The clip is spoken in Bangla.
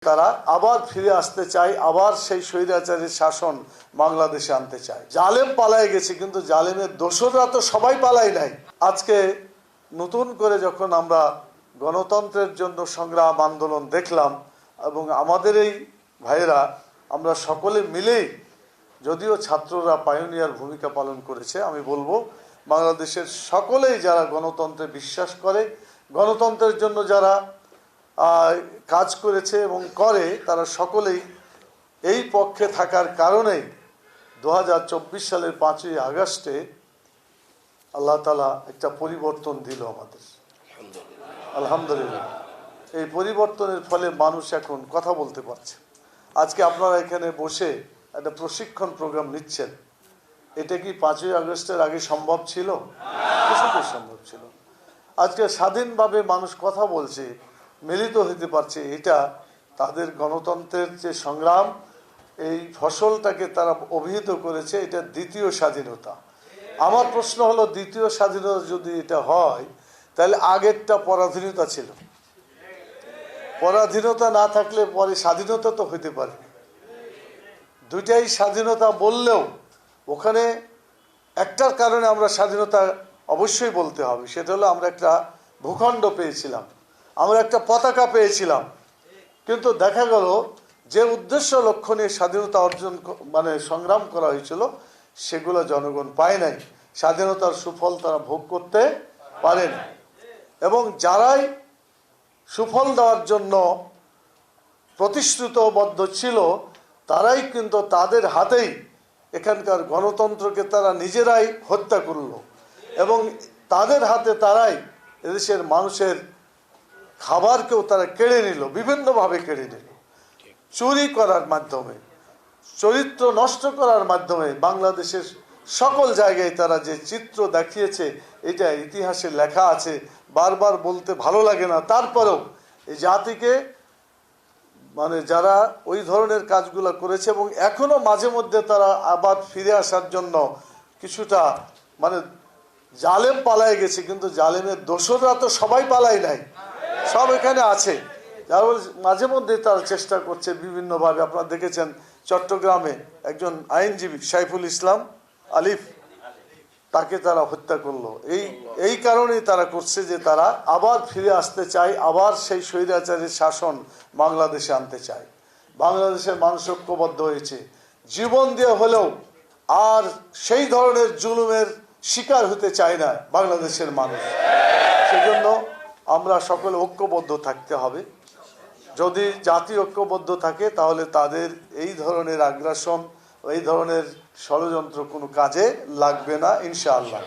তারা আবার ফিরে আসতে চায়, আবার সেই স্বৈরাচারীর শাসন বাংলাদেশে আনতে চায়। জালেম পালায় গেছে, কিন্তু জালেমের দোসররা তো সবাই পালায় নাই। আজকে নতুন করে যখন আমরা গণতন্ত্রের জন্য সংগ্রাম আন্দোলন দেখলাম, এবং আমাদের এই ভাইয়েরা আমরা সকলে মিলেই, যদিও ছাত্ররা পায়োনিয়ার ভূমিকা পালন করেছে, আমি বলবো বাংলাদেশের সকলেই যারা গণতন্ত্রে বিশ্বাস করে, গণতন্ত্রের জন্য যারা কাজ করেছে এবং করে, তারা সকলেই এই পক্ষে থাকার কারণেই 2024 সালের 5ই আগস্টে আল্লাহ তাআলা একটা পরিবর্তন দিল আমাদের, আলহামদুলিল্লাহ। এই পরিবর্তনের ফলে মানুষ এখন কথা বলতে পারছে। আজকে আপনারা এখানে বসে একটা প্রশিক্ষণ প্রোগ্রাম নিচ্ছেন, এটা কি 5ই আগস্টের আগে সম্ভব ছিল? কিছুতেই সম্ভব ছিল। আজকে স্বাধীনভাবে মানুষ কথা বলছে, মিলিত হতে পারছে, এটা তাদের গণতন্ত্রের যে সংগ্রাম, এই ফসলটাকে তারা অভিহিত করেছে, এটা দ্বিতীয় স্বাধীনতা। আমার প্রশ্ন হলো, দ্বিতীয় স্বাধীনতা যদি এটা হয়, তাহলে আগেরটা পরাধীনতা ছিল। পরাধীনতা না থাকলে পরে স্বাধীনতা তো হইতে পারে। দুইটাই স্বাধীনতা বললেও ওখানে একটার কারণে আমরা স্বাধীনতা অবশ্যই বলতে হবে, সেটা হলো আমরা একটা ভূখণ্ড পেয়েছিলাম, আমরা একটা পতাকা পেয়েছিলাম। কিন্তু দেখা গেল যে উদ্দেশ্য লক্ষ্য নিয়ে স্বাধীনতা অর্জন সংগ্রাম করা হয়েছিল, সেগুলো জনগণ পায় নাই। স্বাধীনতার সুফল তারা ভোগ করতে পারে না। এবং যারাই সুফল দেওয়ার জন্য প্রতিশ্রুতবদ্ধ ছিল, তারাই কিন্তু তাদের হাতেই এখানকার গণতন্ত্রকে তারা নিজেরাই হত্যা করলো, এবং তাদের হাতে তারাই এদেশের মানুষের খাবারকেও তারা কেড়ে নিল, বিভিন্নভাবে কেড়ে নিল। চুরি করার মাধ্যমে, চরিত্র নষ্ট করার মাধ্যমে বাংলাদেশের সকল জায়গায় তারা যে চিত্র দেখিয়েছে, এটা ইতিহাসে লেখা আছে, বারবার বলতে ভালো লাগে না। তারপরেও এই জাতিকে যারা ওই ধরনের কাজগুলো করেছে, এবং এখনো মাঝে মধ্যে তারা আবার ফিরে আসার জন্য কিছুটা জালেম পালায় গেছে, কিন্তু জালেমের দোসররা তো সবাই পালায় নাই, সব এখানে আছে। যার মাঝে মধ্যে তারা চেষ্টা করছে বিভিন্নভাবে। আপনারা দেখেছেন চট্টগ্রামে একজন আইনজীবী সাইফুল ইসলাম আলিফ, তাকে তারা হত্যা করলো। এই কারণেই তারা করছে যে তারা আবার ফিরে আসতে চায়, আবার সেই স্বৈরাচারীর শাসন বাংলাদেশে আনতে চায়। বাংলাদেশের মানুষ ঐক্যবদ্ধ হয়েছে, জীবন দিয়ে হলেও আর সেই ধরনের জুলুমের শিকার হতে চায় না বাংলাদেশের মানুষ। সেজন্য আমরা সকলে ঐক্যবদ্ধ থাকতে হবে। যদি জাতি ঐক্যবদ্ধ থাকে, তাহলে তাদের এই ধরনের আগ্রাসন, এই ধরনের ষড়যন্ত্র কোনো কাজে লাগবে না, ইনশাআল্লাহ।